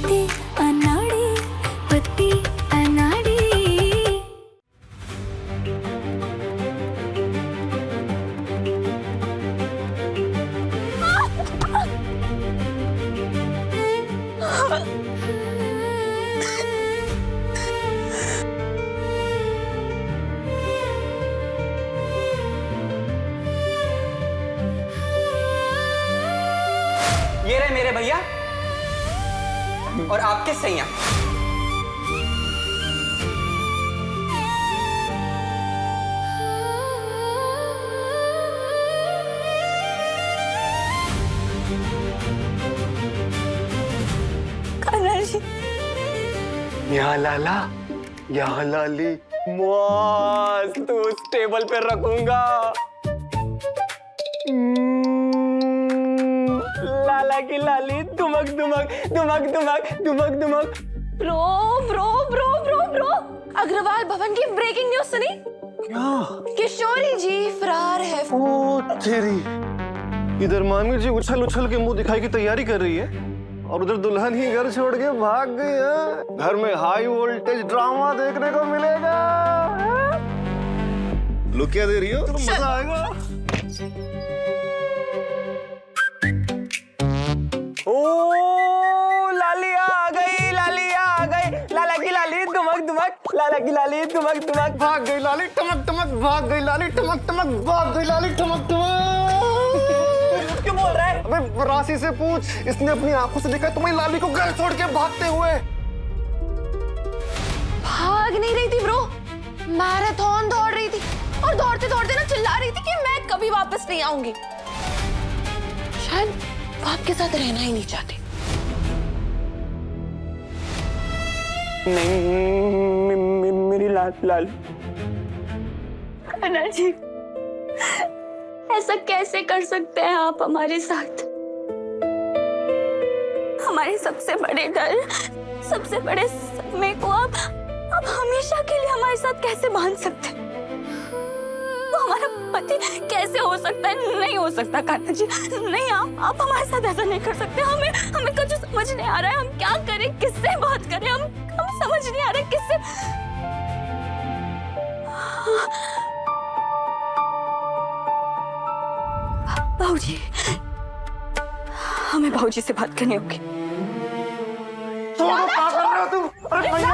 पत्ती अनाड़ी, पत्ती अनाड़ी। ये रहे मेरे भैया और आपके सैया। कर्नल जी, यहाँ लाला, यहाँ लाली, मस्त उस टेबल पे रखूंगा। लाला की लाली दुमक दुमक दुमक दुमक दुमक दुमक। Bro bro bro bro bro, Agarwal Bhavan की ब्रेकिंग न्यूज सुनी? क्या? किशोरी जी फरार है। ओ तेरी, इधर मामी जी उछल उछल के मुंह दिखाई की तैयारी कर रही है और उधर दुल्हन ही घर छोड़ के भाग गई है। घर में हाई वोल्टेज ड्रामा देखने को मिलेगा। लुक क्या दे रही हो? तो मजा आएगा। ओ लाली आ गई, लाली आ गई, लाला की लाली दुमक दुमक, लाला की लाली दुमक दुमक, भाग गई लाली टमक टमक, भाग गई लाली टमक टमक, भाग गई लाली टमक टमक। क्यों बोल रहा है? अबे राशि से पूछ, इसने अपनी आंखों से देखा तुम्हारी लाली को घर छोड़ के भागते हुए। भाग नहीं रही थी ब्रो, मैराथन दौड़ रही थी और दौड़ते दौड़ते ना चिल्ला रही थी कि मैं कभी वापस नहीं आऊंगी। शायद वो आपके साथ रहना ही नहीं चाहते। नहीं मेरी लाल। कर्नल जी, ऐसा कैसे कर सकते हैं आप हमारे साथ? हमारे सबसे बड़े डर, सबसे बड़े सदमे को आप हमेशा के लिए हमारे साथ कैसे बांध सकते हैं? वो हमारा पति कैसे हो सकता है? नहीं हो सकता कर्नल जी, नहीं। आप हमारे साथ ऐसा नहीं कर सकते। हमें कुछ समझ नहीं आ रहा है, हम क्या करें, किससे बात करें, हम समझ नहीं आ रहा है किससे। भाऊजी, हमें भाऊजी से बात करनी होगी। छोड़ो, क्या कर रहे हो तुम? अरे भैया,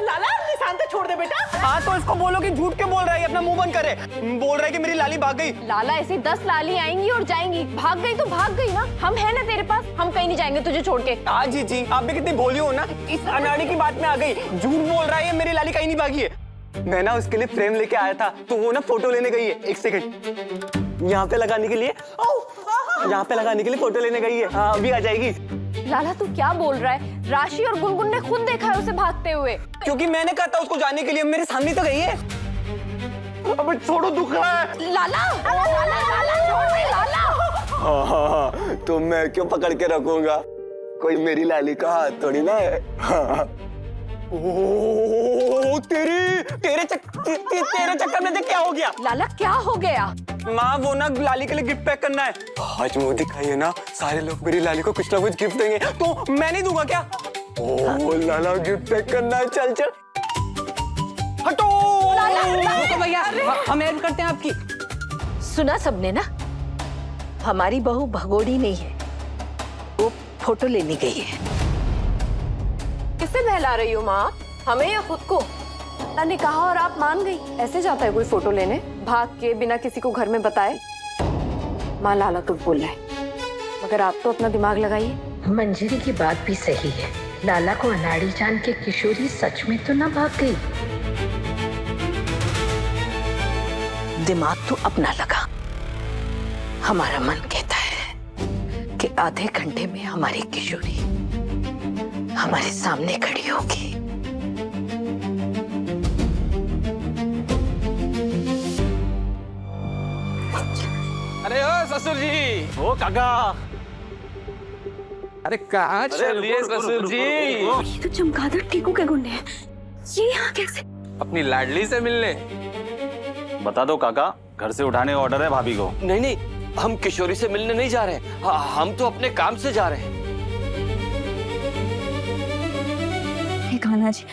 लाला निशान तो छोड़ दे बेटा। हाँ तो इसको बोलो कि झूठ क्यों बोल रहा है, अपना मुंह बंद करे। बोल रहा है कि मेरी लाली भाग गई। लाला ऐसी 10 लाली आएंगी और जाएंगी, भाग गई तो भाग गई ना, हम है ना तेरे पास, हम कहीं नहीं जाएंगे तुझे छोड़ के। हाँ जी, आप भी कितनी भोली हो ना, इस अनाड़ी की बात में आ गई। झूठ बोल रहा है, मेरी लाली कहीं नहीं भागी है। मैं ना उसके लिए फ्रेम लेके आया था, तो वो ना फोटो लेने गई है। एक सेकंड, यहाँ पे लगाने के लिए, यहाँ पे लगाने के लिए फोटो लेने गई है। हाँ अभी आ जाएगी। लाला तू क्या बोल रहा है? राशि और गुनगुन ने खुद देखा है उसे भागते हुए। क्योंकि मैंने कहा था उसको जाने के लिए, मेरे सामने तो गई है। अबे छोड़ो, दुख रहा है। लाला छोड़ दे लाला। हाँ, तो मैं क्यों पकड़ के रखूंगा? कोई मेरी लाली का हाथ थोड़ी ना है। हाँ। ओह तेरे चक्कर में देख क्या हो गया। लाला क्या हो गया? माँ वो ना लाली के लिए गिफ्ट पैक करना है। आज मुंह दिखाइए ना, सारे लोग मेरी लाली को कुछ ना कुछ गिफ्ट देंगे, तो मैं नहीं दूंगा क्या? ओह लाला, गिफ्ट पैक करना है। चल चल हटो। रुको भैया, हम हेल्प करते हैं आपकी। सुना सबने ना, हमारी बहू भगोड़ी नहीं है, वो फोटो लेने गई है। किससे बहला रही हो माँ, हमें या खुद को? ने कहा और आप मान गई? ऐसे जाता है कोई फोटो लेने भाग के, बिना किसी को घर में बताए? माँ लाला तो बोल रहा है, मगर आप तो अपना दिमाग लगाइए। मंजरी की बात भी सही है, लाला को अनाड़ी जान के किशोरी सच में तो ना भाग गई। दिमाग तो अपना लगा। हमारा मन कहता है कि आधे घंटे में हमारी किशोरी हमारे सामने खड़ी होगी। अरे ओ ससुर जी। ओ काका। अरे कहाँ चल रही है ससुर जी? ये तो चमगादड़ टीकू के गुंडे हैं। ये यहाँ कैसे? अपनी लाडली से मिलने। बता दो काका, घर से उठाने का ऑर्डर है भाभी को। नहीं, हम किशोरी से मिलने नहीं जा रहे हैं, हम तो अपने काम से जा रहे हैं। कान्हा जी,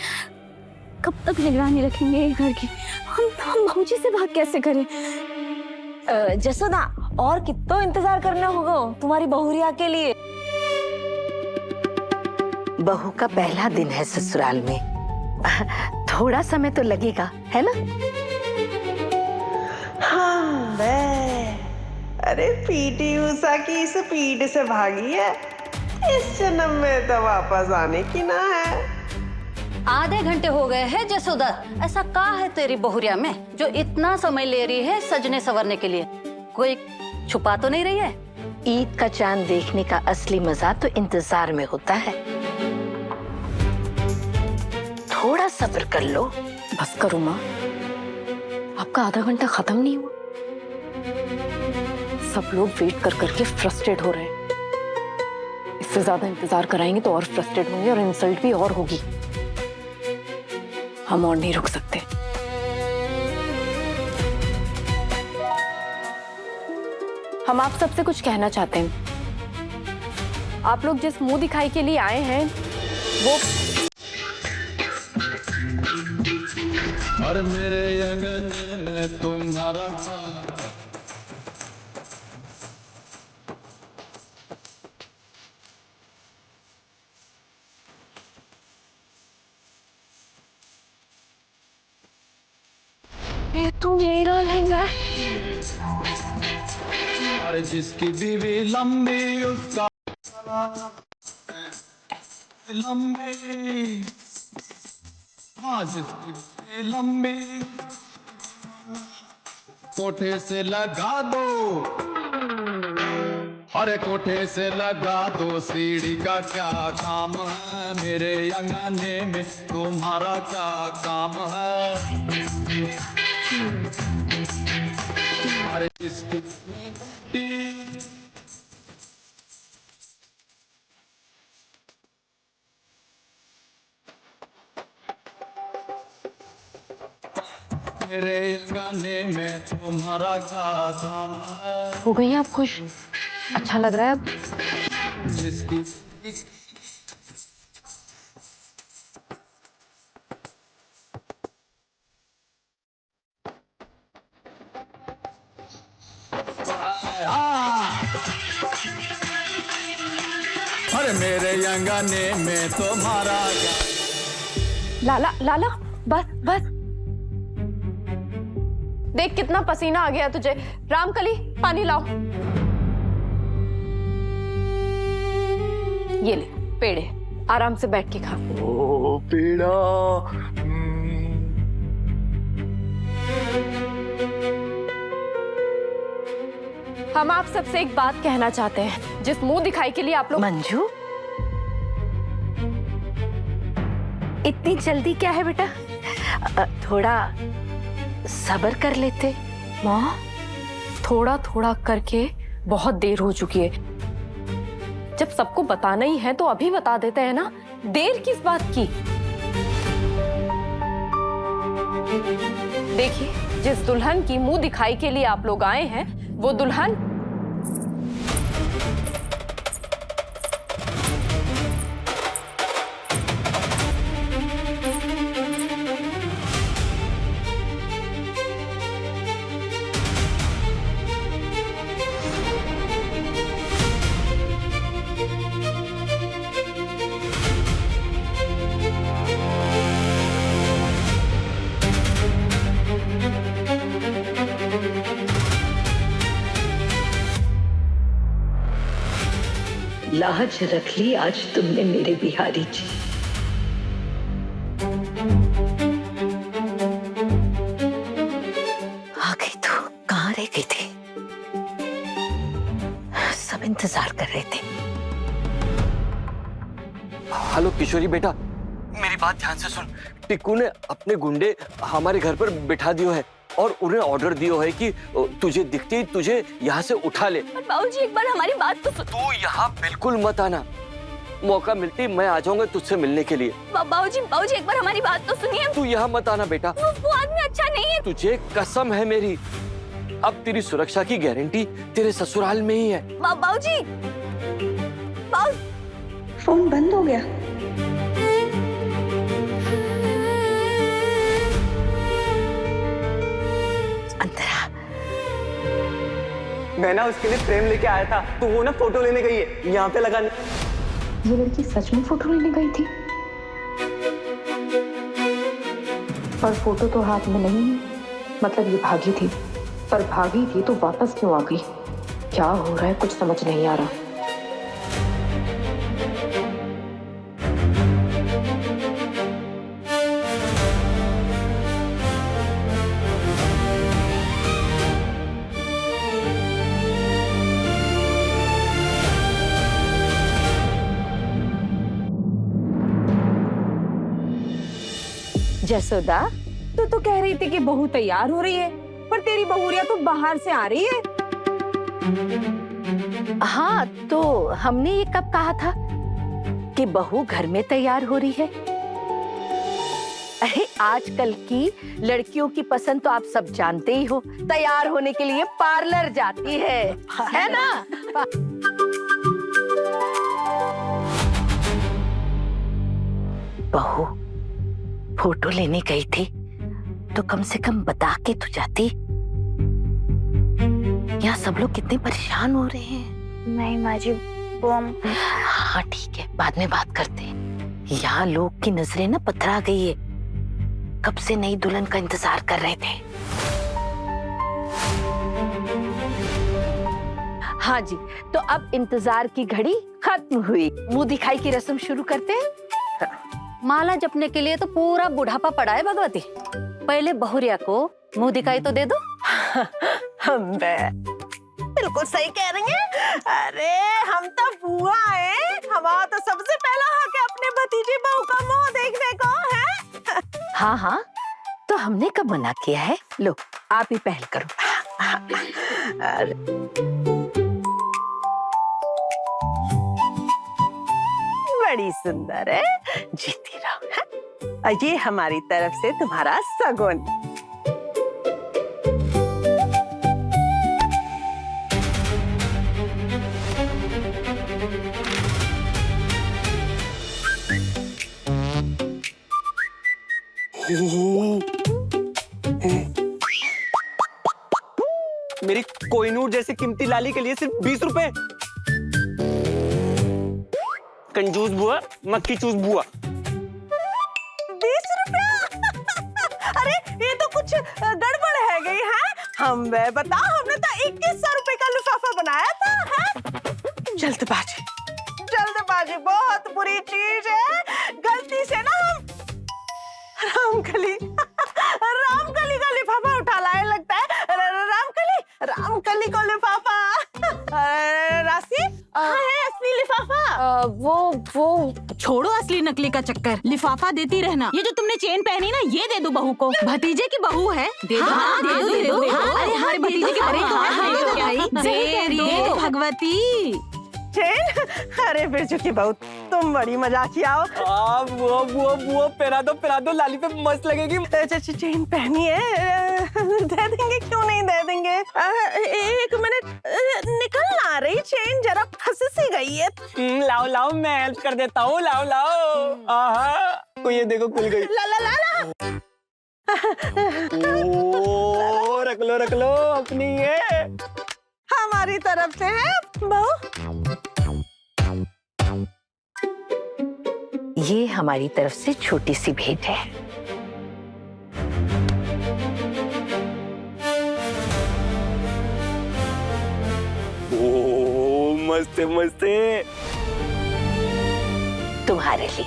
कब तक निगरानी रखेंगे ये घर की? हम बाबूजी से बात कैसे करें? जसोदा, और कितना इंतजार करना होगा तुम्हारी बहुरिया के लिए? बहू का पहला दिन है ससुराल में, थोड़ा समय तो लगेगा, है ना? हाँ अरे पीटी उषा की स्पीड से भागी है, इस जन्म में तो वापस आने की ना है। आधे घंटे हो गए हैं जसोदा, ऐसा क्या है तेरी बहुरिया में जो इतना समय ले रही है सजने संवरने के लिए? कोई छुपा तो नहीं रही है? ईद का चांद देखने का असली मजा तो इंतजार में होता है। थोड़ा सब्र कर लो। बस करो माँ, आपका आधा घंटा खत्म नहीं हुआ। सब लोग वेट कर करके फ्रस्ट्रेट हो रहे हैं। इससे ज्यादा इंतजार कराएंगे तो और फ्रस्ट्रेट होंगे और इंसल्ट भी और होगी। हम और नहीं रुक सकते। हम आप सबसे कुछ कहना चाहते हैं। आप लोग जिस मुंह दिखाई के लिए आए हैं वो और मेरे अंगन तुम्हारा ये तो मेरा लहंगा। और जिसकी बीवी लंबी उसका लंबी, हाँ जिसकी बीवी लंबी, कोठे से लगा दो, अरे कोठे से लगा दो, सीढ़ी का क्या काम है, मेरे अंगने में तुम्हारा क्या काम है। अरे इसकी मेरे अंगने में तुम्हारा क्या काम है। हो गई हैं आप खुश? अच्छा लग रहा है अब? जिसकी अरे मेरे अंगने में तुम्हारा क्या। लाला लाला, बस बस। देख कितना पसीना आ गया तुझे। रामकली, पानी लाओ। ये ले पेड़े, आराम से बैठ के खा। ओ पेड़ा। हम आप सबसे एक बात कहना चाहते हैं। जिस मुंह दिखाई के लिए आप लोग मंजू, इतनी जल्दी क्या है बेटा? थोड़ा सब्र कर लेते। माँ, थोड़ा थोड़ा करके बहुत देर हो चुकी है। जब सबको बताना ही है तो अभी बता देते हैं ना, देर किस बात की? देखिए, जिस दुल्हन की मुंह दिखाई के लिए आप लोग आए हैं वो दुल्हन लाज रख ली आज तुमने मेरे बिहारी जी। आ गई तो कहाँ रह गई थी? सब इंतजार कर रहे थे। हेलो किशोरी बेटा, मेरी बात ध्यान से सुन। टिक्कू ने अपने गुंडे हमारे घर पर बिठा दियो है और उन्हें ऑर्डर दियो है कि तुझे दिखते ही तुझे यहाँ से उठा ले। बाबूजी, एक बार हमारी बात तो सुन। तू यहाँ बिल्कुल मत आना। मौका मिलती मैं आ जाऊंगा तुझसे मिलने के लिए। बाबूजी, एक बार हमारी बात तो सुनिए। तू यहाँ मत आना बेटा। वो आदमी अच्छा नहीं है। तुझे कसम है मेरी, अब तेरी सुरक्षा की गारंटी तेरे ससुराल में ही है। बाबूजी, फोन बंद हो गया। मैं ना उसके लिए फ्रेम लेके आया था, तो वो ना फोटो लेने गई है यहाँ पे लगाने। ये लड़की सच में फोटो लेने गई थी, पर फोटो तो हाथ में नहीं है, मतलब ये भागी थी। पर भागी थी तो वापस क्यों आ गई? क्या हो रहा है कुछ समझ नहीं आ रहा। जसोदा, तू तो कह रही थी कि बहू तैयार हो रही है, पर तेरी बहुरिया तो बाहर से आ रही है। हाँ, तो हमने ये कब कहा था कि बहू घर में तैयार हो रही है? अरे आजकल की लड़कियों की पसंद तो आप सब जानते ही हो, तैयार होने के लिए पार्लर जाती है ना? बहू फोटो लेने गई थी तो कम से कम बता के तो जाती। यहाँ सब लोग कितने परेशान हो रहे हैं। नहीं माँ जी, वो हम... हाँ ठीक है, बाद में बात करते हैं। यहाँ लोग की नजरें ना पथरा गई है, कब से नई दुल्हन का इंतजार कर रहे थे। हाँ जी, तो अब इंतजार की घड़ी खत्म हुई। मुंह दिखाई की रस्म शुरू करते हैं। माला जपने के लिए तो पूरा बुढ़ापा पड़ा है भगवती। पहले बहुरिया को मुंह दिखाई तो दे दो। बिल्कुल सही कह रही हैं। अरे हम तो बुआ हैं, हमारा तो सबसे पहला हक है अपने भतीजी बहू का मुंह देखने को है। हाँ हाँ, तो हमने कब मना किया है? लो आप ही पहल करो। बड़ी सुंदर है, जीती रहो। और ये हमारी तरफ से तुम्हारा सगुन। मेरी कोहिनूर जैसी कीमती लाली के लिए सिर्फ 20 रुपए। कंजूस बुआ, मक्खी चूस बुआ। 20 रुपया? अरे ये तो कुछ गड़बड़ है गई है। हम बता, हमने तो 2100 रुपए का लिफाफा बनाया था। है जल्दबाजी, जल्दबाजी बहुत बुरी चीज है। गलती से ना हम रामकली का लिफाफा उठा लाए लगता है। रामकली को लिफाफा। राशि कहाँ है असली लिफाफा? वो छोड़ो असली नकली का चक्कर, लिफाफा देती रहना। ये जो तुमने चेन पहनी ना, ये दे दो बहू को। भतीजे की बहू है, दे दो। हाँ, दे दो। अरे हमारे भतीजे की बहू दे दो भगवती। चेन? अरे बिरजू की बहू, तुम बड़ी मजाकिया हो। बुआ पहना दो, लाली पे मस्त लगेगी। चेन पहनी है, दे देंगे, क्यों नहीं दे देंगे। 1 मिनट, निकल ना रही चेन, जरा फंस सी गई है। लाओ मैं हेल्प कर देता हूँ। लाओ। आहा, तो ये देखो खुल गई। ला। ओ, रख लो अपनी है। हमारी तरफ से है बहू। ये हमारी तरफ से छोटी सी भेंट है। ओ, मस्त है। तुम्हारे लिए।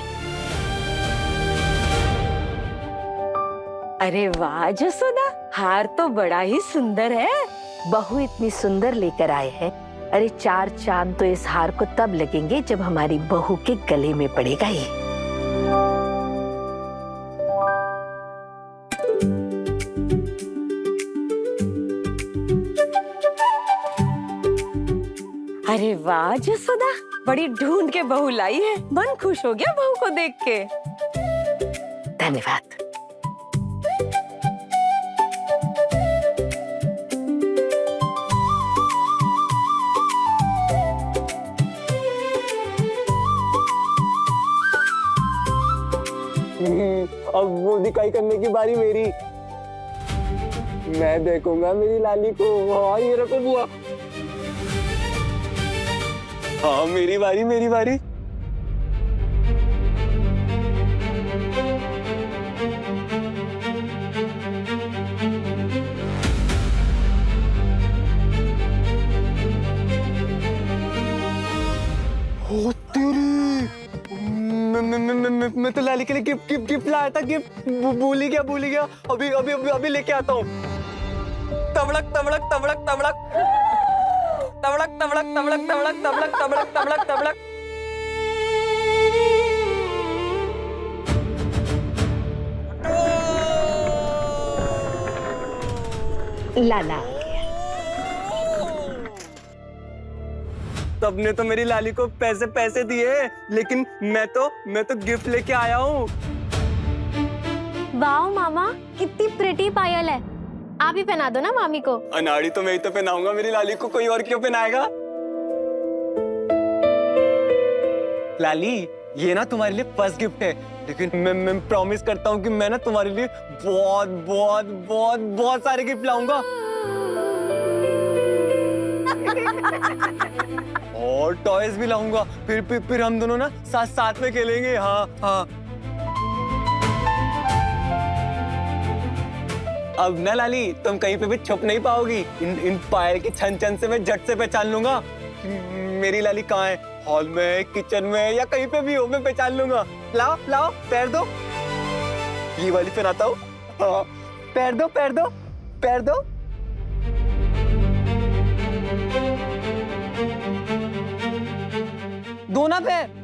अरे वाह जसोदा, हार तो बड़ा ही सुंदर है। बहू इतनी सुंदर लेकर आए हैं। अरे 4 चांद तो इस हार को तब लगेंगे जब हमारी बहू के गले में पड़ेगा ये। अरे वाह जसोदा, बड़ी ढूंढ के बहू लाई है। मन खुश हो गया बहू को देख के। धन्यवाद। अब वो दिखाई करने की बारी मेरी। मैं देखूंगा मेरी लाली को। हाँ ये रखो बुआ। हाँ मेरी बारी, मेरी बारी। ओ तेरी, मैं तो लाली के लिए गिफ्ट लाया था। गिफ्ट भूल ही गया। अभी लेके आता हूँ। तबड़क तबड़क तबड़क तबड़क तबड़क तबड़क तबड़क तबड़क तबड़क तबड़क तबड़क तबड़क। लाला तब ने तो मेरी लाली को पैसे दिए, लेकिन मैं तो गिफ्ट लेके आया हूँ। वाओ मामा, कितनी प्रिटी पायल है। आप ही पहना दो ना मामी को। अनाड़ी तो मैं ही तो पहनाऊंगा मेरी लाली को, कोई और क्यों पहनाएगा? लाली ये ना तुम्हारे लिए फर्स्ट गिफ्ट है, लेकिन मैं प्रॉमिस करता हूँ कि मैं ना तुम्हारे लिए बहुत बहुत बहुत बहुत सारे गिफ्ट लाऊंगा। और टॉयज भी लाऊंगा। फिर हम दोनों ना साथ में खेलेंगे। हाँ हाँ। अब ना लाली तुम कहीं पे भी छुप नहीं पाओगी। इन पायल की छन से मैं झट से पहचान लूंगा मेरी लाली कहाँ है। हॉल में, किचन में या कहीं पे भी हो, मैं पहचान लूंगा। लाओ पैर दो। ये वाली पहनाता हूँ। हाँ पैर दो। दो ना पैर।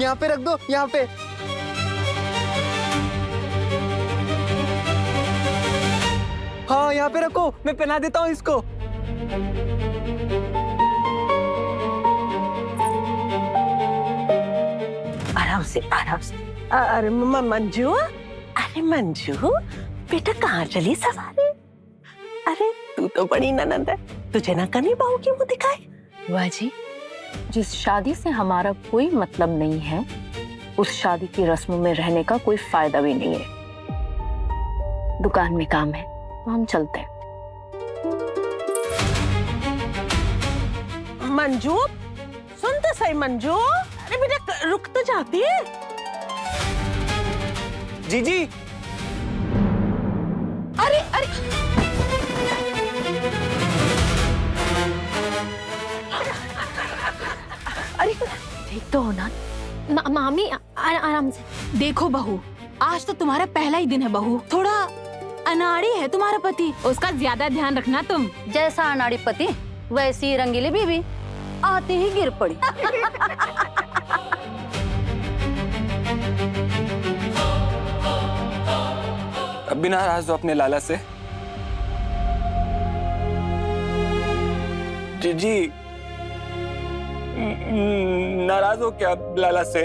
यहाँ पे रख दो, यहाँ पे। हाँ यहाँ पे रखो, मैं पहना देता हूँ इसको। आराम से। अरे मंजू, बेटा कहाँ चली सवारी? अरे तू तो बड़ी ननद है, तुझे ना करनी बहू की मुंह दिखाए। बुआ जी, जिस शादी से हमारा कोई मतलब नहीं है, उस शादी की रस्म में रहने का कोई फायदा भी नहीं है। दुकान में काम है तो हम चलते हैं। मंजू सुन तो सही मंजू। अरे बेटा रुक तो जाती है। जीजी। अरे ठीक तो हो ना? मामी आराम से। देखो बहू, आज तो तुम्हारा पहला ही दिन है बहू। थोड़ा अनाड़ी है तुम्हारा पति, उसका ज्यादा ध्यान रखना तुम। जैसा अनाड़ी पति वैसी रंगीली बीवी, आते ही गिर पड़ी। अब भी नाराज हो अपने लाला से? जीजी नाराज हो क्या लाला से?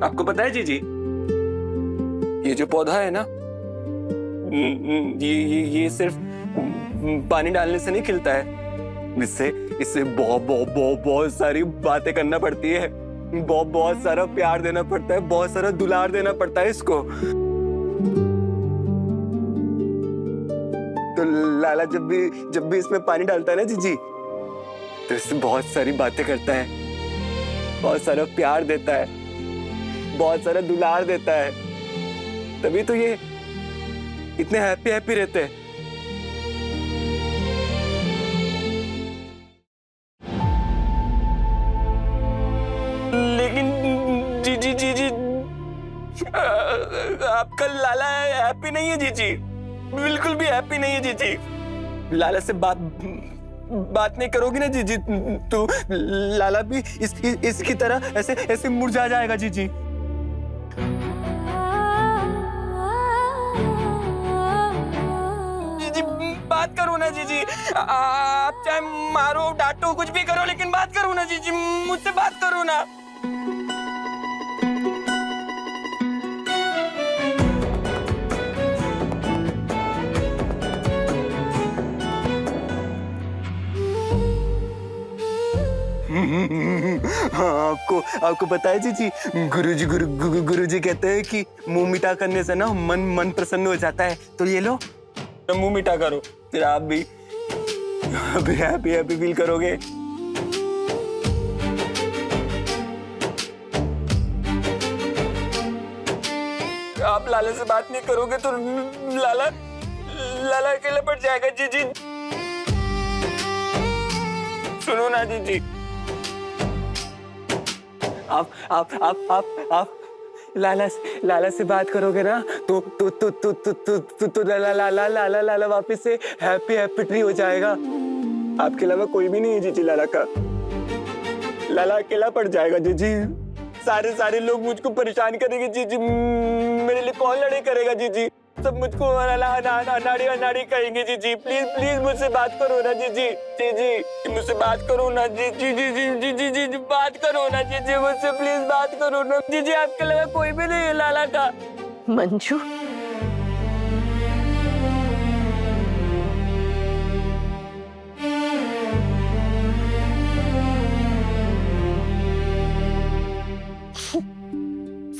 आपको पता है जीजी, ये जो पौधा है ना, ये सिर्फ पानी डालने से नहीं खिलता है। इससे बहुत सारी बातें करना पड़ती है, बहुत सारा प्यार देना पड़ता है, बहुत सारा दुलार देना पड़ता है इसको। तो लाला जब भी इसमें पानी डालता है ना जीजी, तो इससे बहुत सारी बातें करता है, बहुत सारा प्यार देता है, बहुत सारा दुलार देता है। तभी तो ये इतने हैप्पी रहते हैं। लेकिन जीजी आपका लाला हैप्पी नहीं है जीजी, बिल्कुल भी हैप्पी नहीं है जीजी। लाला से बात नहीं करोगी ना जीजी, तो लाला भी इसकी तरह ऐसे मुरझा जाएगा जीजी। जीजी बात आप चाहे मारो डांटो कुछ भी करो लेकिन बात करो ना जीजी, मुझसे बात करो ना। हाँ, आपको पता है जीजी, गुरुजी कहते हैं कि मुंह मीठा करने से ना मन प्रसन्न हो जाता है। तो ये लो, तो मुंह मीठा करो, फिर आप भी हैप्पी फील करोगे। आप लाला से बात नहीं करोगे तो लाला अकेले पड़ जाएगा जीजी। सुनो ना जीजी, आप लाला से बात करोगे ना तो लाला वापस से हैप्पी ट्री हो जाएगा। आपके अलावा कोई भी नहीं है जीजी लाला का। लाला अकेला पड़ जाएगा जीजी। सारे लोग मुझको परेशान करेंगे जीजी। मेरे लिए कौन लड़ाई करेगा जीजी? सब मुझको अनाड़ी कहेंगे जीजी। प्लीज मुझसे बात करो ना जीजी, मुझसे बात करो ना जी, बात करो ना जीजी, मुझसे प्लीज बात करो ना जीजी। आपके अलावा कोई भी नहीं है लाला का। मंजू,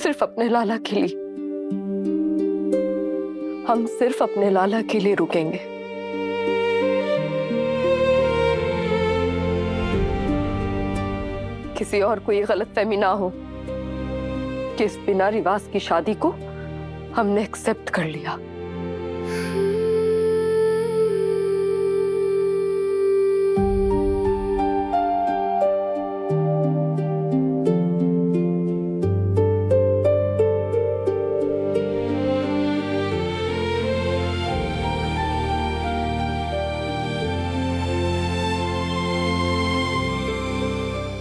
सिर्फ अपने लाला के लिए, हम सिर्फ अपने लाला के लिए रुकेंगे। किसी और को ये गलतफहमी ना हो कि इस बिना रिवाज की शादी को हमने एक्सेप्ट कर लिया।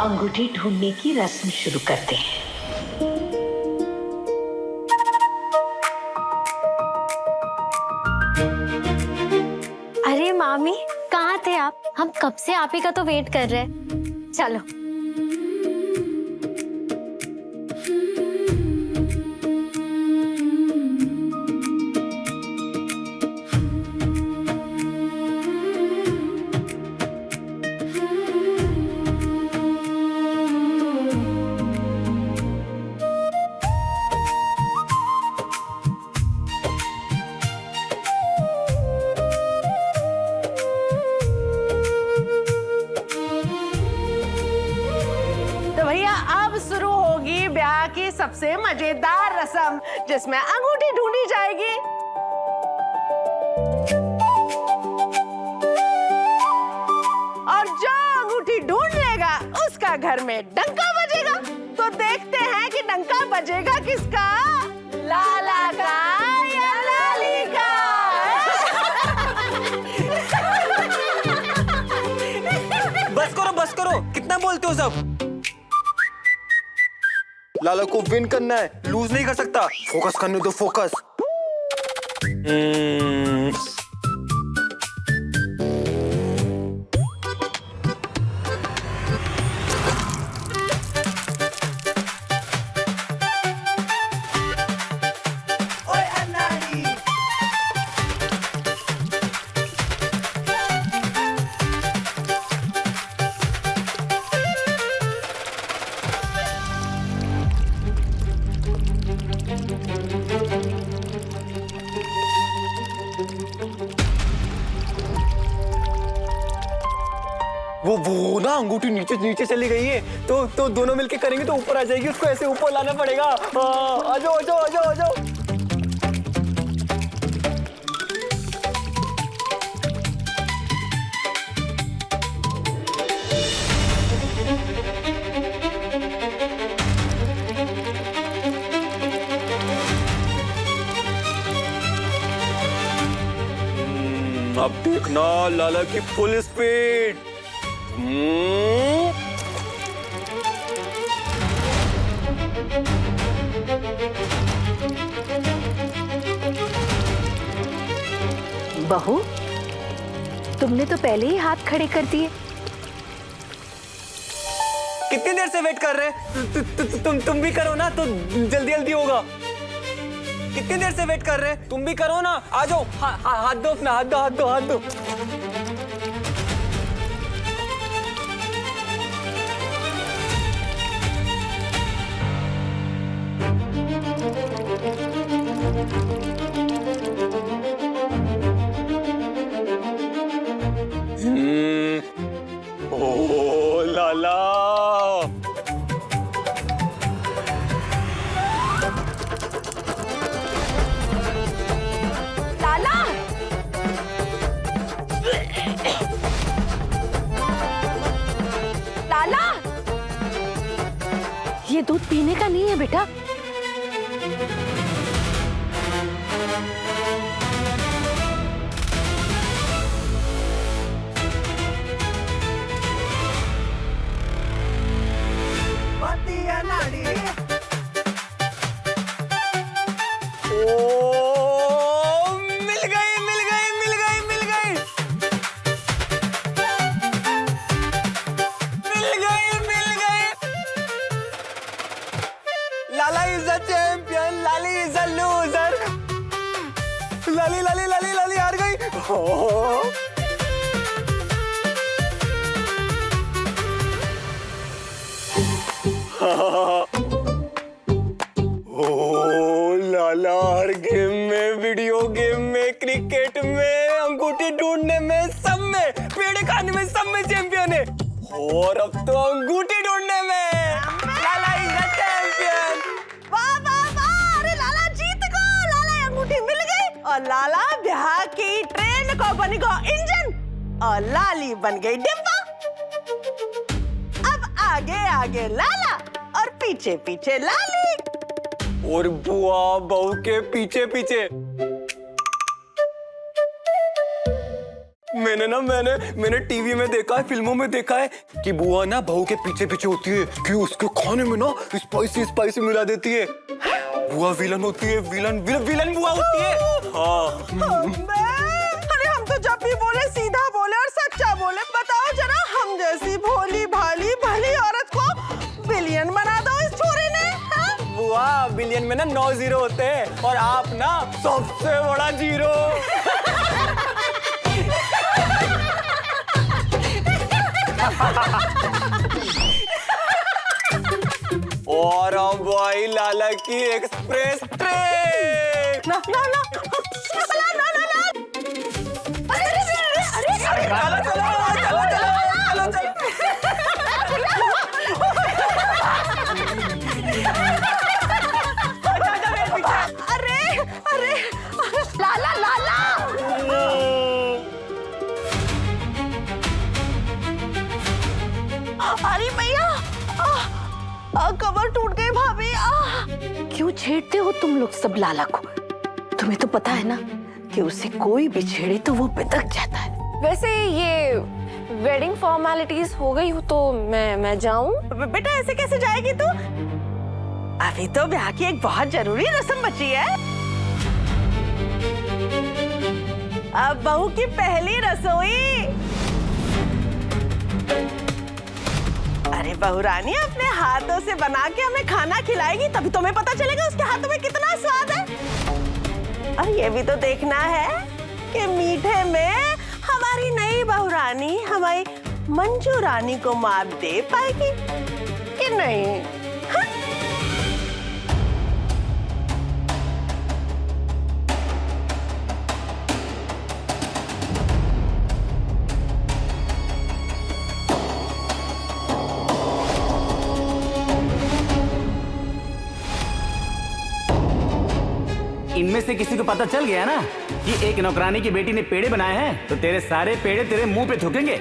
अंगूठी ढूंढने की रस्म शुरू करते हैं। अरे मामी, कहाँ थे आप? हम कब से आप ही का तो वेट कर रहे हैं। चलो। शुरू होगी ब्याह की सबसे मजेदार रस्म, जिसमें अंगूठी ढूंढी जाएगी। और जो अंगूठी ढूंढ लेगा उसका घर में डंका बजेगा। तो देखते हैं कि डंका बजेगा किसका, लाला का या लाली का। बस करो, कितना बोलते हो सब। लाला को विन करना है, लूज नहीं कर सकता। फोकस करने दो, फोकस। वो ना अंगूठी नीचे चली गई है, तो दोनों मिलके करेंगे तो ऊपर आ जाएगी। उसको ऐसे ऊपर लाना पड़ेगा। आ जाओ। अब देखना लाला की फुल स्पीड। बहू, तुमने तो पहले ही हाथ खड़े कर दिए। कितनी देर से वेट कर रहे हैं? तुम भी करो ना तो जल्दी जल्दी होगा। कितनी देर से वेट कर रहे हैं? तुम भी करो ना, आ जाओ। हाथ दो अपना, हाथ दो, हाथ दो, हाथ दो। ओ लाला, लाला, लाला, ये दूध पीने का नहीं है बेटा। ओ मिल गई, मिल गई, मिल गई, मिल गई, मिल गई, मिल गई। Lala is a champion, Lali is a loser. Lali Lali Lali Lali हार गई। ओ लाला, हर गेम में, वीडियो गेम में, क्रिकेट में, अंगूठी ढूंढने में, सब में, पेड़े खाने में, सब में चैंपियन है। और अब तो अंगूठी ढूंढने में लाला इज द चैंपियन। वाह वाह वाह, अरे लाला जीत गो, लाला अंगूठी मिल गई और लाला ब्याह की ट्रेन को बन गो इंजन और लाली बन गई डिब्बा। अब आगे आगे लाला और पीछे पीछे लाली। और बुआ बहू के पीछे पीछे। मैंने टीवी में देखा है, फिल्मों में देखा है कि बुआ ना बहू के पीछे पीछे होती है कि उसके खाने में ना स्पाइसी स्पाइसी मिला देती है। बुआ विलन होती है, विलन विलन विलन बुआ होती है। हाँ। अरे हम तो जब भी बोले सीधा बोले और सच्चा बोले। बताओ जरा, हम जैसी भोली भाली भली औरत को बिलियन बना दो इस छोरे ने। बुआ, बिलियन में ना 9 जीरो होते हैं और आप ना सबसे बड़ा जीरो। और अब आई लाला की एक्सप्रेस ट्रेन। ना ना ना चलो चलो चलो चलो चलो अरे अरे लाला लाला। अरे भैया, कमर टूट गई भाभी। क्यों छेड़ते हो तुम लोग सब लाला को? तुम्हें तो पता है ना कि उसे कोई भी छेड़े तो वो बिदक जाता है। वैसे ये वेडिंग फॉर्मेलिटीज हो गई हो तो मैं जाऊं? बेटा ऐसे कैसे जाएगी तू? अभी तो ब्याह की एक बहुत जरूरी रस्म बची है। अब बहू की पहली रसोई। अरे बहू रानी अपने हाथों से बना के हमें खाना खिलाएगी, तभी तुम्हें पता चलेगा उसके हाथों में कितना स्वाद है। और ये भी तो देखना है कि मीठे में हमारी नई बहू रानी हमारी मंजू रानी को मात दे पाएगी कि नहीं। इनमें से किसी को पता चल गया ना कि एक नौकरानी की बेटी ने पेड़े बनाए हैं, तो तेरे सारे पेड़े तेरे मुंह पे थूकेंगे।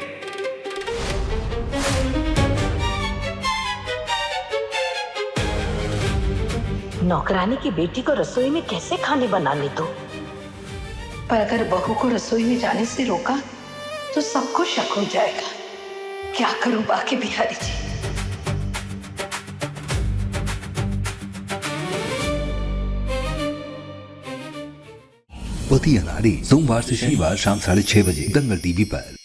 नौकरानी की बेटी को रसोई में कैसे खाने बनाने दो? पर अगर बहू को रसोई में जाने से रोका तो सबको शक हो जाएगा। क्या करूं बाकी बिहारी जी? पति अनाड़ी, सोमवार से शनिवार शाम 6:30 बजे दंगल टीवी पर।